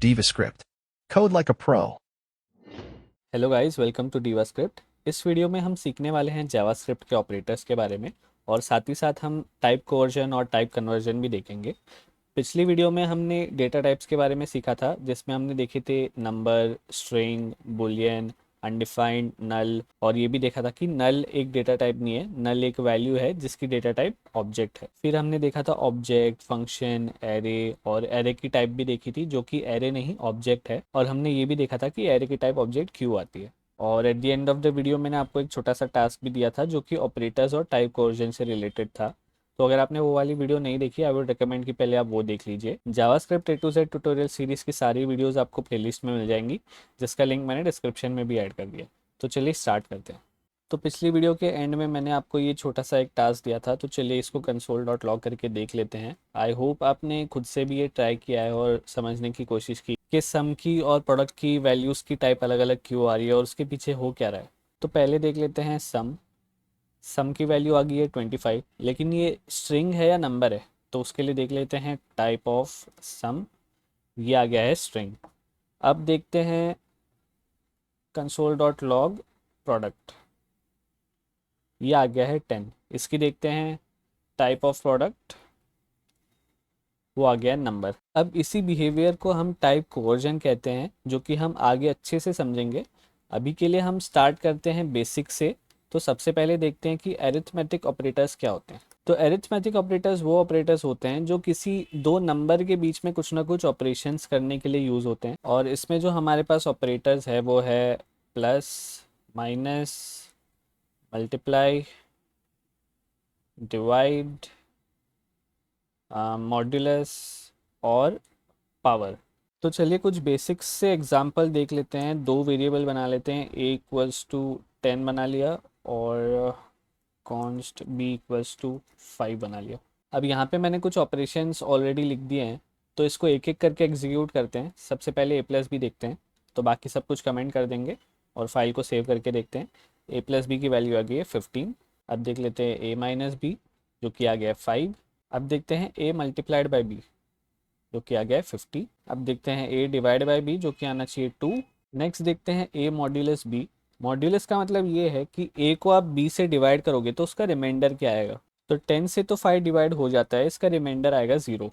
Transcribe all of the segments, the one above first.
DivaScript. Code like a pro. Hello guys, welcome to JavaScript. इस video में हम सीखने वाले हैं जावास्क्रिप्ट के ऑपरेटर्स के बारे में और साथ ही साथ हम टाइप कोवर्जन और टाइप कन्वर्जन भी देखेंगे। पिछली वीडियो में हमने डेटा टाइप्स के बारे में सीखा था, जिसमें हमने देखे थे नंबर, स्ट्रिंग, बुलियन, अनडिफाइंड, नल, और ये भी देखा था कि नल एक डेटा टाइप नहीं है, नल एक वैल्यू है जिसकी डेटा टाइप ऑब्जेक्ट है। फिर हमने देखा था ऑब्जेक्ट, फंक्शन, एरे, और एरे की टाइप भी देखी थी जो कि एरे नहीं ऑब्जेक्ट है, और हमने ये भी देखा था कि एरे की टाइप ऑब्जेक्ट क्यों आती है। और at the end of the video मैंने आपको एक छोटा सा टास्क भी दिया था जो कि ऑपरेटर्स और टाइप कोवर्जन से रिलेटेड था। तो अगर आपने वो वाली वीडियो नहीं देखी, आई वुड रिकमेंड कि पहले आप वो देख लीजिए। JavaScript A to Z tutorial series की सारी वीडियोस आपको प्लेलिस्ट में मिल जाएंगी, जिसका लिंक मैंने डिस्क्रिप्शन में भी ऐड कर दिया। तो चलिए स्टार्ट करते हैं। तो पिछली वीडियो के एंड में मैंने आपको ये छोटा सा एक टास्क दिया था, तो चलिए इसको console.log करके देख लेते हैं। आई होप आपने खुद से भी ये ट्राई किया है और समझने की कोशिश की कि सम की और प्रोडक्ट की वैल्यूज़ की टाइप अलग अलग क्यों आ रही है और उसके पीछे हो क्या रहा है। तो पहले देख लेते हैं सम की वैल्यू आ गई है 25, लेकिन ये स्ट्रिंग है या नंबर है, तो उसके लिए देख लेते हैं टाइप ऑफ सम। ये आ गया है स्ट्रिंग। अब देखते हैं console.log प्रोडक्ट, ये आ गया है 10। इसकी देखते हैं टाइप ऑफ प्रोडक्ट, वो आ गया है नंबर। अब इसी बिहेवियर को हम टाइप कोवर्जन कहते हैं, जो कि हम आगे अच्छे से समझेंगे। अभी के लिए हम स्टार्ट करते हैं बेसिक से। तो सबसे पहले देखते हैं कि एरिथमेटिक ऑपरेटर्स क्या होते हैं। तो एरिथमेटिक ऑपरेटर्स वो ऑपरेटर्स होते हैं जो किसी दो नंबर के बीच में कुछ ना कुछ ऑपरेशंस करने के लिए यूज़ होते हैं। और इसमें जो हमारे पास ऑपरेटर्स है वो है plus, minus, multiply, divide, modulus और पावर। तो चलिए कुछ बेसिक्स से एग्जांपल देख लेते हैं। दो वेरिएबल बना लेते हैं, a इक्वल्स टू 10 बना लिया और कॉन्स्ट b इक्वल्स टू 5 बना लिया। अब यहाँ पे मैंने कुछ ऑपरेशंस ऑलरेडी लिख दिए हैं, तो इसको एक एक करके एग्जीक्यूट करते हैं। सबसे पहले a प्लस बी देखते हैं, तो बाकी सब कुछ कमेंट कर देंगे और फाइल को सेव करके देखते हैं। a प्लस बी की वैल्यू आ गई है 15। अब देख लेते हैं a माइनस बी, जो कि आ गया है 5। अब देखते हैं a मल्टीप्लाइड बाई b, जो कि आ गया है 50। अब देखते हैं a डिवाइड बाई b, जो कि आना चाहिए 2। नेक्स्ट देखते हैं a मॉड्यूलस b। मॉड्यूलस का मतलब ये है कि a को आप b से डिवाइड करोगे तो उसका रिमाइंडर क्या आएगा। तो 10 से तो 5 डिवाइड हो जाता है, इसका रिमाइंडर आएगा 0।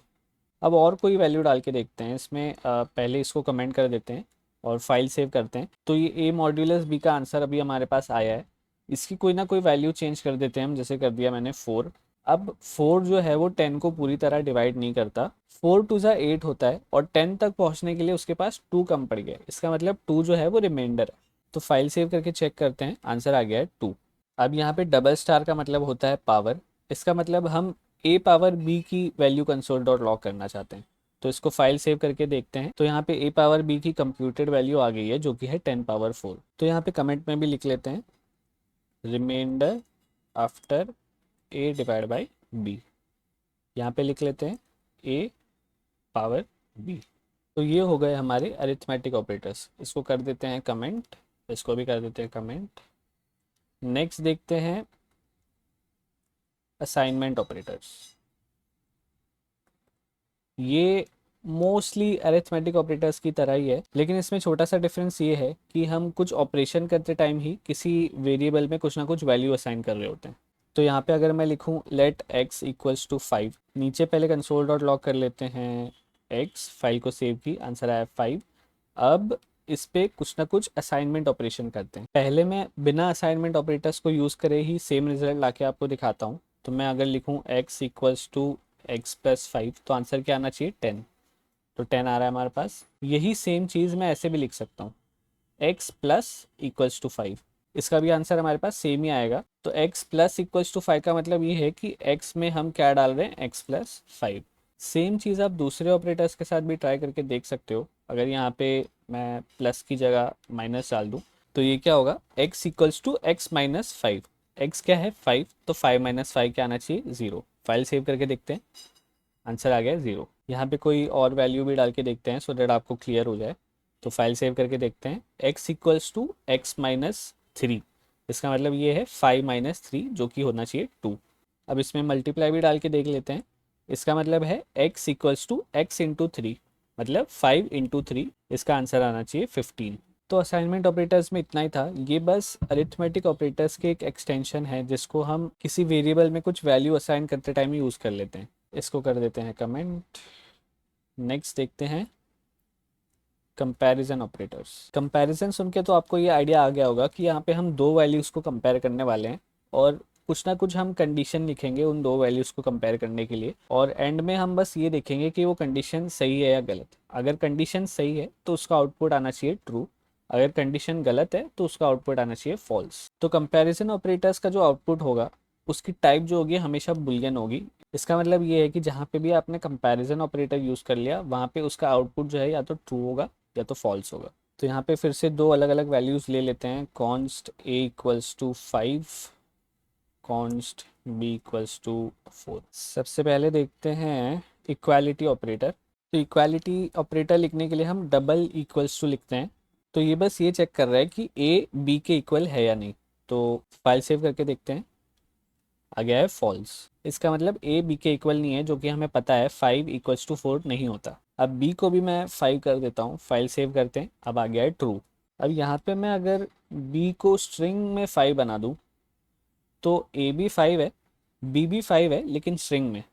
अब और कोई वैल्यू डाल के देखते हैं इसमें। पहले इसको कमेंट कर देते हैं और फाइल सेव करते हैं। तो ये a मॉड्यूलस b का आंसर अभी हमारे पास आया है। इसकी कोई ना कोई वैल्यू चेंज कर देते हैं हम, जैसे कर दिया मैंने 4। अब 4 जो है वो 10 को पूरी तरह डिवाइड नहीं करता। 4 टू ज़ा 8 होता है और 10 तक पहुंचने के लिए उसके पास 2 कम पड़ गया। इसका मतलब 2 जो है वो रिमाइंडर है। तो फाइल सेव करके चेक करते हैं, आंसर आ गया है 2। अब यहाँ पे डबल स्टार का मतलब होता है पावर। इसका मतलब हम a पावर b की वैल्यू console.log करना चाहते हैं। तो इसको फाइल सेव करके देखते हैं। तो यहाँ पे a पावर b की कंप्यूटेड वैल्यू आ गई है, जो कि है 10 पावर 4। तो यहाँ पे कमेंट में भी लिख लेते हैं remainder after a divide by b। यहाँ पे लिख लेते हैं a पावर b। तो ये हो गए हमारे अरिथमेटिक ऑपरेटर्स। इसको कर देते हैं कमेंट, इसको भी कर देते हैं कमेंट। नेक्स्ट देखते हैं असाइनमेंट ऑपरेटर्स। ये मोस्टली अरिथमेटिक ऑपरेटर्स की तरह ही है, लेकिन इसमें छोटा सा डिफरेंस ये है कि हम कुछ ऑपरेशन करते टाइम ही किसी वेरिएबल में कुछ ना कुछ वैल्यू असाइन कर रहे होते हैं। तो यहाँ पे अगर मैं लिखूँ लेट x इक्वल्स टू 5, नीचे पहले console.log कर लेते हैं x, फाइल को सेव की, आंसर आया 5। अब इस पे कुछ ना कुछ असाइनमेंट ऑपरेशन करते हैं। पहले मैं बिना असाइनमेंट ऑपरेटर्स को यूज़ करे ही सेम रिजल्ट लाके आपको दिखाता हूँ। तो मैं अगर लिखूँ x equals to x plus 5, तो आंसर क्या आना चाहिए 10। तो 10 आ रहा है हमारे पास। यही सेम चीज़ मैं ऐसे भी लिख सकता हूँ, x प्लस इक्वल्स टू 5, इसका भी आंसर हमारे पास सेम ही आएगा। तो x प्लस इक्वल्स टू 5 का मतलब ये है कि x में हम क्या डाल रहे हैं, x प्लस 5। सेम चीज़ आप दूसरे ऑपरेटर्स के साथ भी ट्राई करके देख सकते हो। अगर यहाँ पे मैं प्लस की जगह माइनस डाल दूँ, तो ये क्या होगा, x equals to x minus 5। x क्या है 5, तो 5 माइनस 5 क्या आना चाहिए 0। फाइल सेव करके देखते हैं, आंसर आ गया 0। यहाँ पे कोई और वैल्यू भी डाल के देखते हैं सो दैट आपको क्लियर हो जाए। तो फाइल सेव करके देखते हैं, x equals to x minus 3। इसका मतलब ये है 5 माइनस 3, जो कि होना चाहिए 2। अब इसमें मल्टीप्लाई भी डाल के देख लेते हैं। इसका मतलब है x equals to x into 3। मतलब 5 इंटू 3, इसका आंसर आना चाहिए 15। तो असाइनमेंट ऑपरेटर्स में इतना ही था। ये बस अरिथमेटिक ऑपरेटर्स के एक एक्सटेंशन है जिसको हम किसी वेरिएबल में कुछ वैल्यू असाइन करते टाइम यूज़ कर लेते हैं। इसको कर देते हैं कमेंट। नेक्स्ट देखते हैं कंपैरिजन ऑपरेटर्स। कंपैरिजन सुन के तो आपको ये आइडिया आ गया होगा कि यहाँ पे हम दो वैल्यूज़ को कंपेयर करने वाले हैं और कुछ ना कुछ हम कंडीशन लिखेंगे उन दो वैल्यूज़ को कंपेयर करने के लिए, और एंड में हम बस ये देखेंगे कि वो कंडीशन सही है या गलत। अगर कंडीशन सही है तो उसका आउटपुट आना चाहिए ट्रू, अगर कंडीशन गलत है तो उसका आउटपुट आना चाहिए फॉल्स। तो कंपैरिजन ऑपरेटर्स का जो आउटपुट होगा उसकी टाइप जो होगी हमेशा बुलियन होगी। इसका मतलब ये है कि जहाँ पे भी आपने कंपैरिजन ऑपरेटर यूज़ कर लिया वहाँ पे उसका आउटपुट जो है या तो ट्रू होगा या तो फॉल्स होगा। तो यहाँ पे फिर से दो अलग अलग वैल्यूज़ ले लेते हैं। Const a equals to 5, const b equals to 4। सबसे पहले देखते हैं इक्वालिटी ऑपरेटर। तो इक्वालिटी ऑपरेटर लिखने के लिए हम डबल इक्वल्स टू लिखते हैं। तो ये बस ये चेक कर रहा है कि a b के इक्वल है या नहीं। तो फाइल सेव करके देखते हैं, आ गया है फॉल्स। इसका मतलब a b के इक्वल नहीं है, जो कि हमें पता है 5 इक्वल्स टू 4 नहीं होता। अब b को भी मैं 5 कर देता हूँ, फाइल सेव करते हैं, अब आ गया है ट्रू। अब यहाँ पे मैं अगर b को स्ट्रिंग में 5 बना दूँ तो a भी 5 है, b भी 5 है, लेकिन स्ट्रिंग में।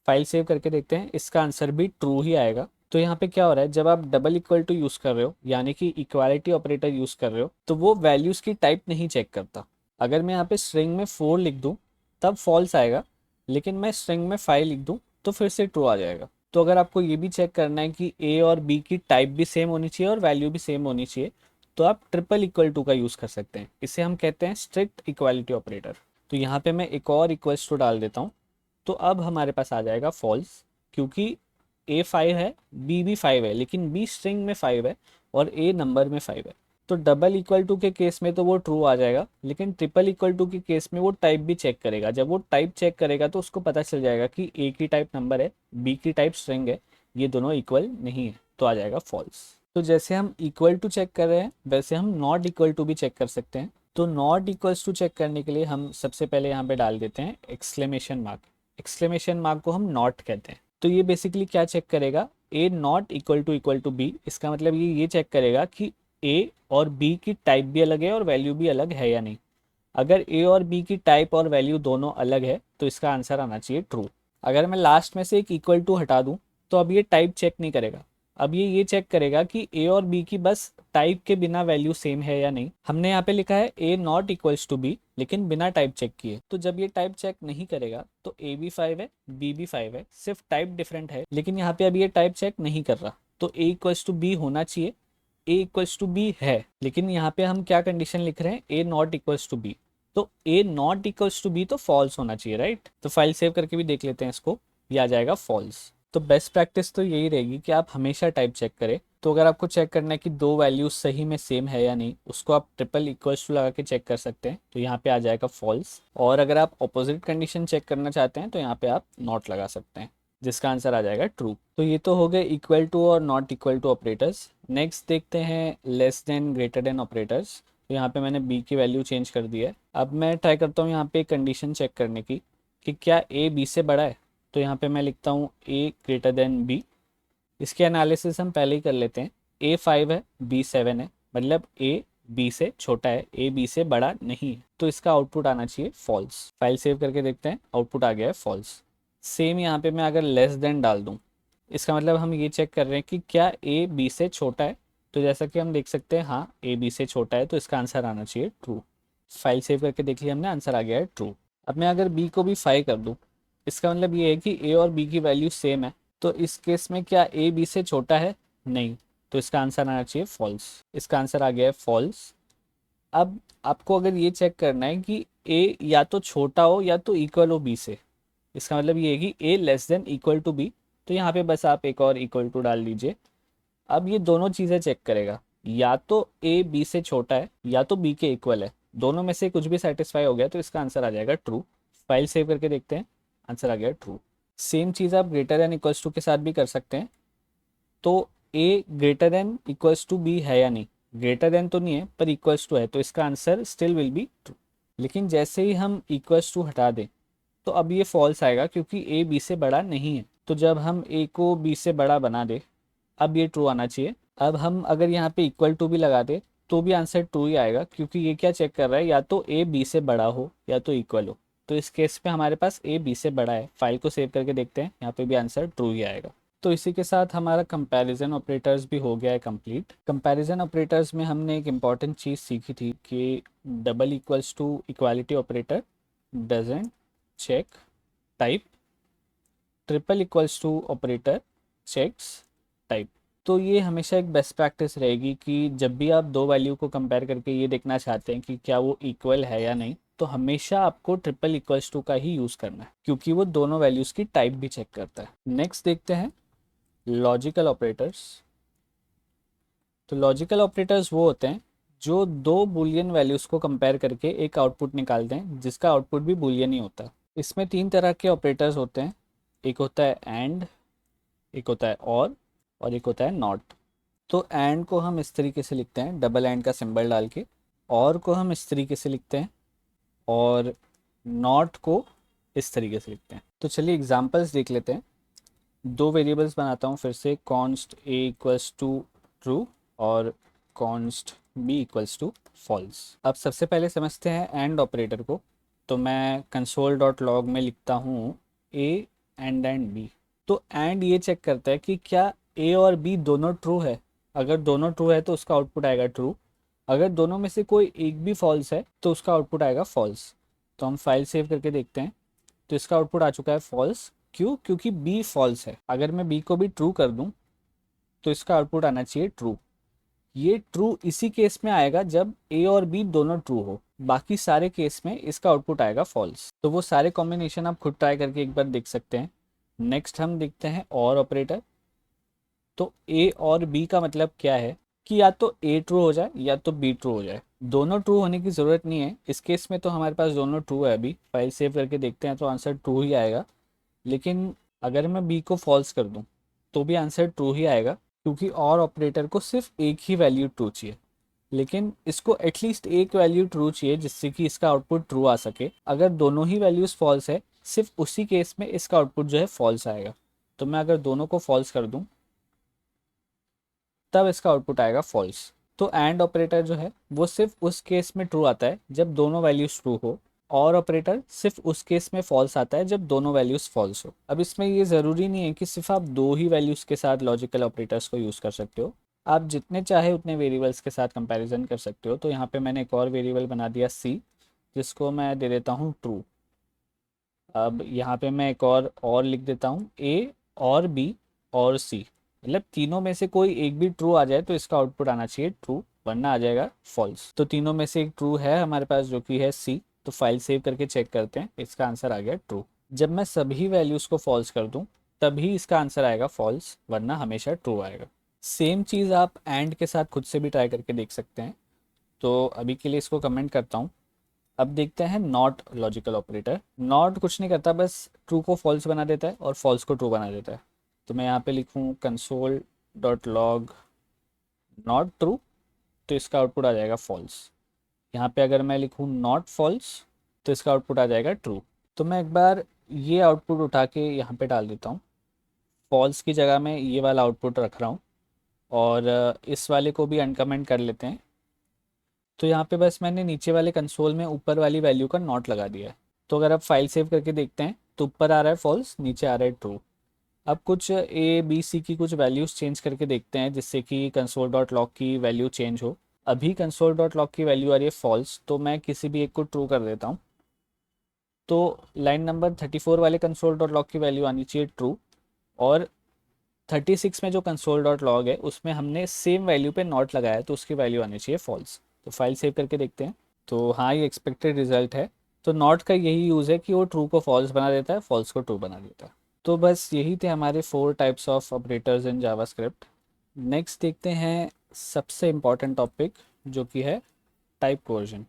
फाइल सेव करके देखते हैं, इसका आंसर भी ट्रू ही आएगा। तो यहाँ पे क्या हो रहा है, जब आप डबल इक्वल टू यूज़ कर रहे हो यानी कि इक्वालिटी ऑपरेटर यूज़ कर रहे हो तो वो वैल्यूज़ की टाइप नहीं चेक करता। अगर मैं यहाँ पे स्ट्रिंग में 4 लिख दूँ तब फॉल्स आएगा, लेकिन मैं स्ट्रिंग में 5 लिख दूँ तो फिर से ट्रू आ जाएगा। तो अगर आपको ये भी चेक करना है कि a और b की टाइप भी सेम होनी चाहिए और वैल्यू भी सेम होनी चाहिए, तो आप ट्रिपल इक्वल टू का यूज़ कर सकते हैं। इसे हम कहते हैं स्ट्रिक्ट इक्वालिटी ऑपरेटर। तो यहाँ पे मैं एक और इक्वल्स टू डाल देता हूँ, तो अब हमारे पास आ जाएगा फॉल्स, क्योंकि a 5 है, b भी 5 है, लेकिन b स्ट्रिंग में 5 है और a नंबर में 5 है। तो डबल इक्वल टू के केस में तो वो ट्रू आ जाएगा, लेकिन ट्रिपल इक्वल टू के केस में वो टाइप भी चेक करेगा। जब वो टाइप चेक करेगा तो उसको पता चल जाएगा कि a की टाइप नंबर है, b की टाइप स्ट्रिंग है, ये दोनों इक्वल नहीं है, तो आ जाएगा फॉल्स। तो जैसे हम इक्वल टू चेक कर रहे हैं वैसे हम नॉट इक्वल टू भी चेक कर सकते हैं। तो नॉट इक्वल्स टू चेक करने के लिए हम सबसे पहले यहाँ पे डाल देते हैं एक्सक्लेमेशन मार्क। एक्सक्लेमेशन मार्क को हम नॉट कहते हैं। तो ये बेसिकली क्या चेक करेगा, a not equal to b। इसका मतलब ये चेक करेगा कि a और b की टाइप भी अलग है और वैल्यू भी अलग है या नहीं। अगर a और b की टाइप और वैल्यू दोनों अलग है तो इसका आंसर आना चाहिए ट्रू। अगर मैं लास्ट में से एक इक्वल टू हटा दूं तो अब ये टाइप चेक नहीं करेगा। अब ये चेक करेगा कि a और b की बस टाइप के बिना वैल्यू सेम है या नहीं। हमने यहाँ पे लिखा है a not equals to b, लेकिन बिना टाइप चेक किए। तो जब ये टाइप चेक नहीं करेगा तो a भी 5 है, b भी 5 है, सिर्फ टाइप डिफरेंट है, लेकिन यहाँ पे अभी ये टाइप चेक नहीं कर रहा। तो a इक्वल्स टू b होना चाहिए, a इक्वल्स टू b है, लेकिन यहाँ पे हम क्या कंडीशन लिख रहे हैं, a not equals to b। तो a not equals to b तो फॉल्स होना चाहिए, राइट। तो फाइल सेव करके भी देख लेते हैं इसको, ये आ जाएगा फॉल्स। तो बेस्ट प्रैक्टिस तो यही रहेगी कि आप हमेशा टाइप चेक करें। तो अगर आपको चेक करना है कि दो वैल्यूज सही में सेम है या नहीं, उसको आप ट्रिपल इक्वल्स टू लगा के चेक कर सकते हैं, तो यहाँ पे आ जाएगा फॉल्स। और अगर आप ऑपोजिट कंडीशन चेक करना चाहते हैं तो यहाँ पे आप नॉट लगा सकते हैं, जिसका आंसर आ जाएगा ट्रू। तो ये तो हो गए इक्वल टू और not equal to operators. Next देखते हैं less than greater than operators. तो यहाँ पे मैंने b की वैल्यू चेंज कर दी है। अब मैं ट्राई करता हूँ यहाँ पे कंडीशन चेक करने की कि क्या a b से बड़ा है। तो यहाँ पे मैं लिखता हूँ a ग्रेटर देन b। इसके एनालिसिस हम पहले ही कर लेते हैं। a 5 है, b 7 है, मतलब a b से छोटा है, a b से बड़ा नहीं है, तो इसका आउटपुट आना चाहिए फॉल्स। फाइल सेव करके देखते हैं, आउटपुट आ गया है फॉल्स। सेम यहाँ पे मैं अगर लेस देन डाल दूँ, इसका मतलब हम ये चेक कर रहे हैं कि क्या a b से छोटा है। तो जैसा कि हम देख सकते हैं, हाँ a b से छोटा है, तो इसका आंसर आना चाहिए ट्रू। फाइल सेव करके देख लिया हमने, आंसर आ गया है ट्रू। अब मैं अगर b को भी 5 कर दूँ, इसका मतलब ये है कि a और b की वैल्यू सेम है। तो इस केस में क्या a b से छोटा है, नहीं, तो इसका आंसर आना चाहिए फॉल्स। इसका आंसर आ गया है फॉल्स। अब आपको अगर ये चेक करना है कि a या तो छोटा हो या तो इक्वल हो b से, इसका मतलब ये है कि a less than equal to b, तो यहाँ पे बस आप एक और इक्वल टू डाल दीजिए। अब ये दोनों चीज़ें चेक करेगा, या तो a b से छोटा है या तो b के इक्वल है, दोनों में से कुछ भी सेटिस्फाई हो गया तो इसका आंसर आ जाएगा ट्रू। फाइल सेव करके देखते हैं, आंसर आ गया ट्रू। सेम चीज़ आप ग्रेटर देन इक्वल्स टू के साथ भी कर सकते हैं। तो a greater than equals to b है या नहीं, ग्रेटर देन तो नहीं है पर इक्वल्स टू है, तो इसका answer still will be true. लेकिन जैसे ही हम इक्वल्स टू हटा दें तो अब ये फॉल्स आएगा, क्योंकि a b से बड़ा नहीं है। तो जब हम a को b से बड़ा बना दे अब ये ट्रू आना चाहिए। अब हम अगर यहाँ पे इक्वल टू भी लगा दे तो भी आंसर ट्रू ही आएगा, क्योंकि ये क्या चेक कर रहा है, या तो ए बी से बड़ा हो या तो इक्वल हो। तो इस केस में हमारे पास ए बी से बड़ा है। फाइल को सेव करके देखते हैं, यहाँ पे भी आंसर ट्रू ही आएगा। तो इसी के साथ हमारा कंपैरिजन ऑपरेटर्स भी हो गया है कंप्लीट। कंपैरिजन ऑपरेटर्स में हमने एक इम्पॉर्टेंट चीज़ सीखी थी कि double equals to equality operator doesn't check type, triple equals to operator checks type. तो ये हमेशा एक बेस्ट प्रैक्टिस रहेगी कि जब भी आप दो वैल्यू को कंपेयर करके ये देखना चाहते हैं कि क्या वो इक्वल है या नहीं, तो हमेशा आपको ट्रिपल इक्वल्स टू का ही यूज़ करना है, क्योंकि वो दोनों वैल्यूज़ की टाइप भी चेक करता है। नेक्स्ट देखते हैं लॉजिकल ऑपरेटर्स। तो लॉजिकल ऑपरेटर्स वो होते हैं जो दो बुलियन वैल्यूज़ को कंपेयर करके एक आउटपुट निकालते हैं जिसका आउटपुट भी बुलियन ही होता है। इसमें तीन तरह के ऑपरेटर्स होते हैं, एक होता है एंड, एक होता है और एक होता है नॉट। तो एंड को हम इस तरीके से लिखते हैं डबल एंड का सिंबल डाल के, और को हम इस तरीके से लिखते हैं, और नॉट को इस तरीके से लिखते हैं। तो चलिए एग्जांपल्स देख लेते हैं। दो वेरिएबल्स बनाता हूँ फिर से, const A equals to true और const B equals to false. अब सबसे पहले समझते हैं एंड ऑपरेटर को। तो मैं कंसोल डॉट लॉग में लिखता हूँ ए एंड बी। तो एंड ये चेक करता है कि क्या ए और बी दोनों ट्रू है। अगर दोनों ट्रू है तो उसका आउटपुट आएगा ट्रू। अगर दोनों में से कोई एक भी फॉल्स है तो उसका आउटपुट आएगा फॉल्स। तो हम फाइल सेव करके देखते हैं, तो इसका आउटपुट आ चुका है फॉल्स। क्यों? क्योंकि बी फॉल्स है। अगर मैं बी को भी ट्रू कर दूं तो इसका आउटपुट आना चाहिए ट्रू। ये ट्रू इसी केस में आएगा जब ए और बी दोनों ट्रू हो, बाकी सारे केस में इसका आउटपुट आएगा फॉल्स। तो वो सारे कॉम्बिनेशन आप खुद ट्राई करके एक बार देख सकते हैं। नेक्स्ट हम देखते हैं और ऑपरेटर। तो ए और बी का मतलब क्या है कि या तो ए ट्रू हो जाए या तो बी ट्रू हो जाए। दोनों ट्रू होने की ज़रूरत नहीं है। इस केस में तो हमारे पास दोनों ट्रू है। अभी फाइल सेव करके देखते हैं तो आंसर ट्रू ही आएगा। लेकिन अगर मैं बी को फॉल्स कर दूं तो भी आंसर ट्रू ही आएगा, क्योंकि और ऑपरेटर को सिर्फ एक ही वैल्यू ट्रू चाहिए। लेकिन इसको एटलीस्ट एक वैल्यू ट्रू चाहिए जिससे कि इसका आउटपुट ट्रू आ सके। अगर दोनों ही वैल्यूज़ फॉल्स है, सिर्फ उसी केस में इसका आउटपुट जो है फॉल्स आएगा। तो मैं अगर दोनों को फॉल्स कर दूं तब इसका आउटपुट आएगा फॉल्स। तो एंड ऑपरेटर जो है वो सिर्फ उस केस में ट्रू आता है जब दोनों वैल्यूज ट्रू हो, और ऑपरेटर सिर्फ उस केस में फॉल्स आता है जब दोनों वैल्यूज फॉल्स हो। अब इसमें ये ज़रूरी नहीं है कि सिर्फ आप दो ही वैल्यूज के साथ लॉजिकल ऑपरेटर्स को यूज़ कर सकते हो। आप जितने चाहे उतने वेरिएबल्स के साथ कंपैरिजन कर सकते हो। तो यहाँ पे मैंने एक और वेरिएबल बना दिया सी, जिसको मैं दे देता हूँ ट्रू। अब यहाँ पे मैं एक और लिख देता हूँ ए और बी और सी, मतलब तीनों में से कोई एक भी ट्रू आ जाए तो इसका आउटपुट आना चाहिए ट्रू, वरना आ जाएगा फॉल्स। तो तीनों में से एक ट्रू है हमारे पास जो कि है सी। तो फाइल सेव करके चेक करते हैं, इसका आंसर आ गया ट्रू। जब मैं सभी वैल्यूज़ को फॉल्स कर दूं तभी इसका आंसर आएगा फॉल्स, वरना हमेशा ट्रू आएगा। सेम चीज़ आप एंड के साथ खुद से भी ट्राई करके देख सकते हैं। तो अभी के लिए इसको कमेंट करता हूँ। अब देखते हैं नॉट लॉजिकल ऑपरेटर। नॉट कुछ नहीं करता, बस ट्रू को फॉल्स बना देता है और फॉल्स को ट्रू बना देता है। तो मैं यहाँ पे लिखूँ console dot log not true, तो इसका आउटपुट आ जाएगा फॉल्स। यहाँ पे अगर मैं लिखूँ नॉट फॉल्स तो इसका आउटपुट आ जाएगा ट्रू। तो मैं एक बार ये आउटपुट उठा के यहाँ पे डाल देता हूँ। फॉल्स की जगह में ये वाला आउटपुट रख रहा हूँ, और इस वाले को भी अनकमेंट कर लेते हैं। तो यहाँ पे बस मैंने नीचे वाले कंसोल में ऊपर वाली वैल्यू का नॉट लगा दिया है। तो अगर आप फाइल सेव करके देखते हैं तो ऊपर आ रहा है फॉल्स, नीचे आ रहा है ट्रू। अब कुछ ए बी सी की कुछ वैल्यूज़ चेंज करके देखते हैं जिससे कि कंसोल डॉट लॉग की वैल्यू चेंज हो। अभी कंसोल डॉट लॉग की वैल्यू आ रही है फॉल्स, तो मैं किसी भी एक को ट्रू कर देता हूँ। तो लाइन नंबर 34 वाले कंसोल डॉट लॉग की वैल्यू आनी चाहिए ट्रू, और 36 में जो कंसोल डॉट लॉग है उसमें हमने सेम वैल्यू पे नॉट लगाया है तो उसकी वैल्यू आनी चाहिए फॉल्स। तो फाइल सेव करके देखते हैं। तो हाँ, ये एक्सपेक्टेड रिजल्ट है। तो नॉट का यही यूज़ है कि वो ट्रू को फॉल्स बना देता है, फॉल्स को ट्रू बना देता है। तो बस यही थे हमारे 4 types of operators in JavaScript. Next देखते हैं सबसे इम्पॉर्टेंट टॉपिक, जो कि है टाइप कोवर्जन।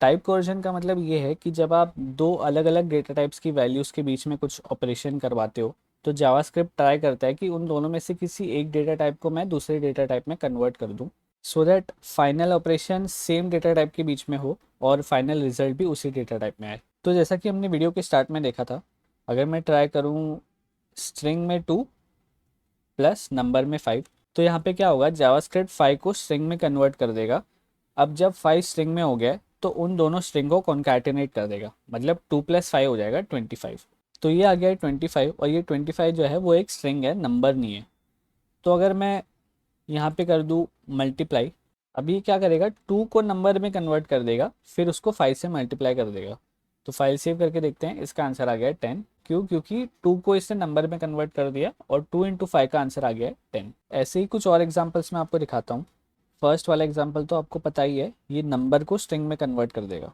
टाइप कोवर्जन का मतलब ये है कि जब आप दो अलग अलग डेटा टाइप्स की वैल्यूज़ के बीच में कुछ ऑपरेशन करवाते हो तो जावास्क्रिप्ट ट्राई करता है कि उन दोनों में से किसी एक डेटा टाइप को मैं दूसरे डेटा टाइप में कन्वर्ट कर दूं, so that final operation same data type के बीच में हो और फाइनल रिजल्ट भी उसी डेटा टाइप में आए। तो जैसा कि हमने वीडियो के स्टार्ट में देखा था, अगर मैं ट्राई करूँ स्ट्रिंग में 2 प्लस नंबर में 5, तो यहाँ पे क्या होगा, जावास्क्रिप्ट 5 को स्ट्रिंग में कन्वर्ट कर देगा। अब जब 5 स्ट्रिंग में हो गया तो उन दोनों स्ट्रिंग को कॉन्कैटिनेट कर देगा, मतलब 2 + 5 हो जाएगा 25। तो ये आ गया है 25, और ये 25 जो है वो एक स्ट्रिंग है, नंबर नहीं है। तो अगर मैं यहाँ पे कर दूँ मल्टीप्लाई, अभी क्या करेगा, 2 को नंबर में कन्वर्ट कर देगा, फिर उसको 5 से मल्टीप्लाई कर देगा। तो फाइल सेव करके देखते हैं, इसका आंसर आ गया है 10। क्यों? क्योंकि 2 को इसने नंबर में कन्वर्ट कर दिया, और 2 × 5 का आंसर आ गया है 10। ऐसे ही कुछ और एग्जाम्पल्स मैं आपको दिखाता हूँ। फर्स्ट वाला एग्जाम्पल तो आपको पता ही है, ये नंबर को स्ट्रिंग में कन्वर्ट कर देगा।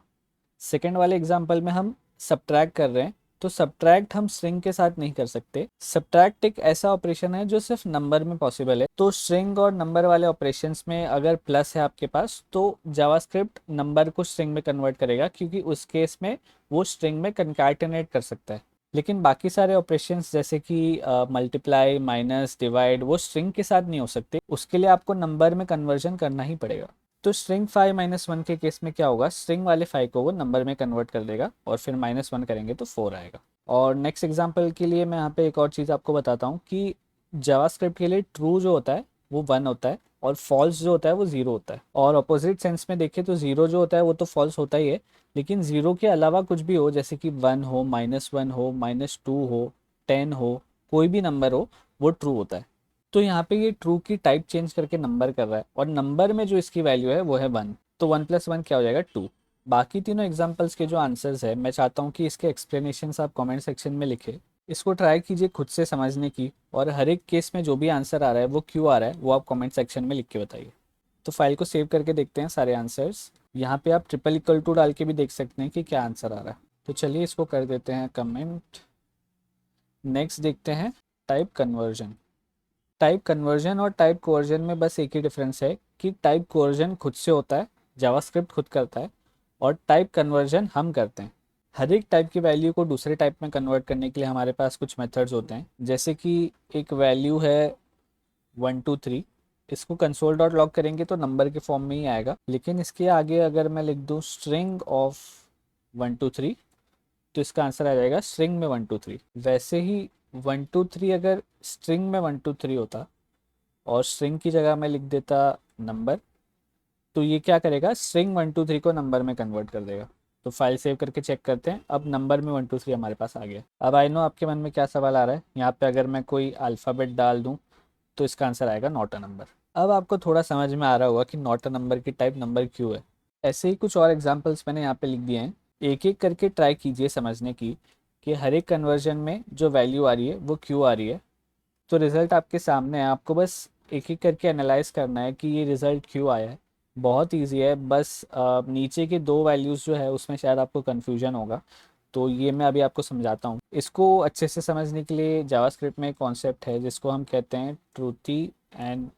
सेकेंड वाले एग्जाम्पल में हम सब्ट्रैक्ट कर रहे हैं, तो सब्ट्रैक्ट हम स्ट्रिंग के साथ नहीं कर सकते। सब्ट्रैक्ट एक ऐसा ऑपरेशन है जो सिर्फ नंबर में पॉसिबल है। तो स्ट्रिंग और नंबर वाले ऑपरेशंस में अगर प्लस है आपके पास, तो जावास्क्रिप्ट नंबर को स्ट्रिंग में कन्वर्ट करेगा, क्योंकि उस केस में वो स्ट्रिंग में कंकैटिनेट कर सकता है। लेकिन बाकी सारे ऑपरेशंस जैसे कि मल्टीप्लाई, माइनस, डिवाइड, वो स्ट्रिंग के साथ नहीं हो सकते। उसके लिए आपको नंबर में कन्वर्जन करना ही पड़ेगा। तो स्ट्रिंग 5 - 1 के केस में क्या होगा, स्ट्रिंग वाले 5 को वो नंबर में कन्वर्ट कर देगा, और फिर -1 करेंगे तो 4 आएगा। और नेक्स्ट एग्जांपल के लिए मैं यहाँ पे एक और चीज़ आपको बताता हूँ कि जावास्क्रिप्ट के लिए ट्रू जो होता है वो 1 होता है, और फॉल्स जो होता है वो 0 होता है। और अपोजिट सेंस में देखें तो 0 जो होता है वो तो फॉल्स होता ही है, लेकिन 0 के अलावा कुछ भी हो, जैसे कि 1 हो, -1 हो, -2 हो, 10 हो, कोई भी नंबर हो, वो ट्रू होता है। तो यहाँ पे ये ट्रू की टाइप चेंज करके नंबर कर रहा है, और नंबर में जो इसकी वैल्यू है वो है 1। तो 1 + 1 क्या हो जाएगा, 2। बाकी तीनों एग्जांपल्स के जो आंसर्स है, मैं चाहता हूँ कि इसके एक्सप्लेनेशंस आप कमेंट सेक्शन में लिखें। इसको ट्राई कीजिए खुद से समझने की, और हर एक केस में जो भी आंसर आ रहा है वो क्यों आ रहा है वो आप कमेंट सेक्शन में लिख के बताइए। तो फाइल को सेव करके देखते हैं सारे आंसर्स। यहाँ पे आप == डाल के भी देख सकते हैं कि क्या आंसर आ रहा है। तो चलिए इसको कर देते हैं कमेंट। नेक्स्ट देखते हैं टाइप कन्वर्जन। टाइप कन्वर्जन और टाइप कोवर्जन में बस एक ही डिफरेंस है कि टाइप कोवर्जन खुद से होता है, जावास्क्रिप्ट खुद करता है, और टाइप कन्वर्जन हम करते हैं। हर एक टाइप की वैल्यू को दूसरे टाइप में कन्वर्ट करने के लिए हमारे पास कुछ मेथड्स होते हैं। जैसे कि एक वैल्यू है 1 2 3, इसको console.log करेंगे तो नंबर के फॉर्म में ही आएगा, लेकिन इसके आगे अगर मैं लिख दूँ स्ट्रिंग ऑफ 1 2 3, तो इसका आंसर आ जाएगा स्ट्रिंग में 1 2 3। वैसे ही 1 2 3 अगर स्ट्रिंग में 1 2 3 होता, और स्ट्रिंग की जगह मैं लिख देता नंबर, तो ये क्या करेगा, स्ट्रिंग 1 2 3 को नंबर में कन्वर्ट कर देगा। तो फाइल सेव करके चेक करते हैं, अब नंबर में 1 2 3 हमारे पास आ गया। अब आई नो आपके मन में क्या सवाल आ रहा है, यहाँ पे अगर मैं कोई अल्फ़ाबेट डाल दूँ तो इसका आंसर आएगा नॉट अ नंबर। अब आपको थोड़ा समझ में आ रहा होगा कि नॉट अ नंबर की टाइप नंबर क्यों है। ऐसे ही कुछ और एग्जांपल्स मैंने यहाँ पे लिख दिए हैं, एक एक करके ट्राई कीजिए समझने की कि हर एक कन्वर्जन में जो वैल्यू आ रही है वो क्यों आ रही है। तो रिज़ल्ट आपके सामने है, आपको बस एक एक करके एनालाइज करना है कि ये रिज़ल्ट क्यों आया है। बहुत ईजी है, बस नीचे के 2 वैल्यूज़ जो है उसमें शायद आपको कन्फ्यूजन होगा, तो ये मैं अभी आपको समझाता हूँ। इसको अच्छे से समझने के लिए जावास्क्रिप्ट में एक कॉन्सेप्ट है जिसको हम कहते हैं ट्रूथी एंड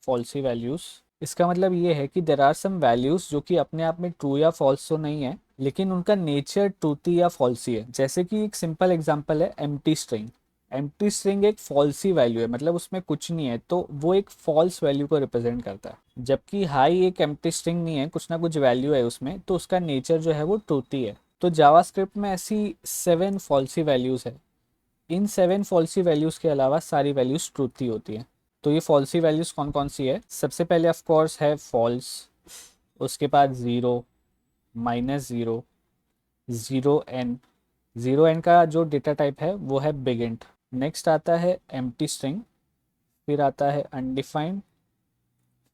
फॉल्सी वैल्यूज़। इसका मतलब ये है कि देर आर सम वैल्यूज़ जो कि अपने आप में ट्रू या फॉल्स तो नहीं है, लेकिन उनका नेचर ट्रूथी या फॉल्सी है। जैसे कि एक सिंपल एग्जांपल है एम्प्टी स्ट्रिंग। एम्प्टी स्ट्रिंग एक फॉल्सी वैल्यू है, मतलब उसमें कुछ नहीं है, तो वो एक फॉल्स वैल्यू को रिप्रेजेंट करता है। जबकि हाई एक एम्प्टी स्ट्रिंग नहीं है, कुछ ना कुछ वैल्यू है उसमें, तो उसका नेचर जो है वो ट्रूथी है। तो जावास्क्रिप्ट में ऐसी 7 फॉल्सी वैल्यूज़ है। इन 7 फॉल्सी वैल्यूज़ के अलावा सारी वैल्यूज़ ट्रूथी होती हैं। तो ये फॉल्सी वैल्यूज़ कौन कौन सी है, सबसे पहले ऑफ कोर्स है फॉल्स, उसके बाद 0, -0, 0n। 0n का जो डेटा टाइप है वो है बिग इंट। नेक्स्ट आता है एम्प्टी स्ट्रिंग, फिर आता है अनडिफाइंड,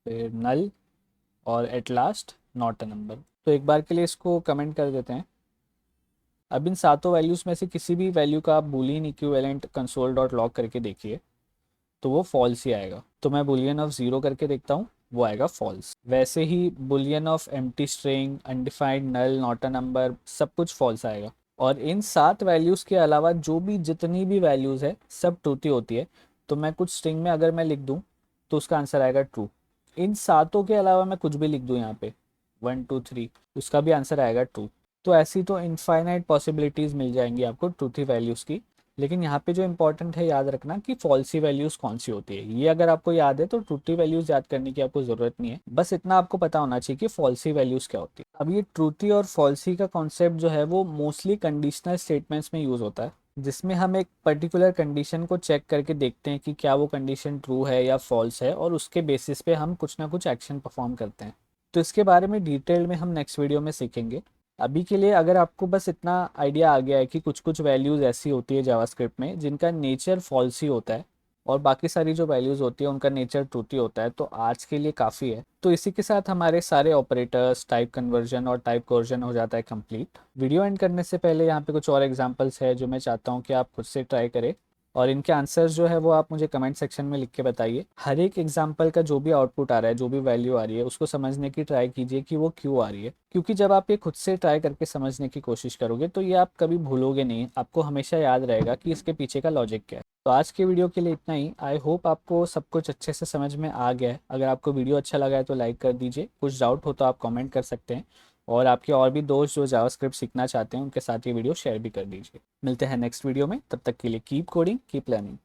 फिर नल, और at last not a number. तो एक बार के लिए इसको कमेंट कर देते हैं। अब इन सातों वैल्यूज़ में से किसी भी वैल्यू का आप बूलियन इक्विवेलेंट console.log करके देखिए तो वो फॉल्स ही आएगा। तो मैं बुलियन ऑफ 0 करके देखता हूँ, वो आएगा फॉल्स। वैसे ही boolean of empty string, undefined, null, not a number, सब कुछ फॉल्स आएगा। और इन 7 वैल्यूज़ के अलावा जो भी जितनी भी वैल्यूज़ है सब ट्रूथी होती है। तो मैं कुछ स्ट्रिंग में अगर मैं लिख दूँ तो उसका आंसर आएगा ट्रू। इन सातों के अलावा मैं कुछ भी लिख दूँ यहाँ पे 1 2 3, उसका भी आंसर आएगा ट्रू। तो ऐसी तो इनफाइनाइट पॉसिबिलिटीज़ मिल जाएंगी आपको ट्रूथी वैल्यूज़ की। लेकिन यहाँ पे जो इंपॉर्टेंट है याद रखना कि फॉल्सी वैल्यूज़ कौन सी होती है। ये अगर आपको याद है तो ट्रूथी वैल्यूज़ याद करने की आपको ज़रूरत नहीं है, बस इतना आपको पता होना चाहिए कि फॉल्सी वैल्यूज़ क्या होती है। अब ये ट्रूथी और फॉल्सी का कॉन्सेप्ट जो है वो मोस्टली कंडीशनल स्टेटमेंट्स में यूज़ होता है। जिसमें हम एक पर्टिकुलर कंडीशन को चेक करके देखते हैं कि क्या वो कंडीशन ट्रू है या फॉल्स है, और उसके बेसिस पे हम कुछ ना कुछ एक्शन परफॉर्म करते हैं। तो इसके बारे में डिटेल में हम नेक्स्ट वीडियो में सीखेंगे। अभी के लिए अगर आपको बस इतना आइडिया आ गया है कि कुछ कुछ वैल्यूज़ ऐसी होती है जावास्क्रिप्ट में जिनका नेचर फॉल्स ही होता है, और बाकी सारी जो वैल्यूज़ होती है उनका नेचर ट्रूथ ही होता है, तो आज के लिए काफ़ी है। तो इसी के साथ हमारे सारे ऑपरेटर्स, टाइप कन्वर्जन और टाइप कोर्जन हो जाता है कंप्लीट। वीडियो एंड करने से पहले यहाँ पे कुछ और एग्जांपल्स है जो मैं चाहता हूँ कि आप खुद से ट्राई करें, और इनके आंसर्स जो है वो आप मुझे कमेंट सेक्शन में लिख के बताइए। हर एक एग्जाम्पल का जो भी आउटपुट आ रहा है, जो भी वैल्यू आ रही है, उसको समझने की ट्राई कीजिए कि वो क्यों आ रही है, क्योंकि जब आप ये खुद से ट्राई करके समझने की कोशिश करोगे तो ये आप कभी भूलोगे नहीं, आपको हमेशा याद रहेगा कि इसके पीछे का लॉजिक क्या है। तो आज के वीडियो के लिए इतना ही। आई होप आपको सब कुछ अच्छे से समझ में आ गया है। अगर आपको वीडियो अच्छा लगा है तो लाइक कर दीजिए, कुछ डाउट हो तो आप कमेंट कर सकते हैं, और आपके और भी दोस्त जो जावास्क्रिप्ट सीखना चाहते हैं उनके साथ ये वीडियो शेयर भी कर दीजिए। मिलते हैं नेक्स्ट वीडियो में, तब तक के लिए कीप कोडिंग, कीप लर्निंग।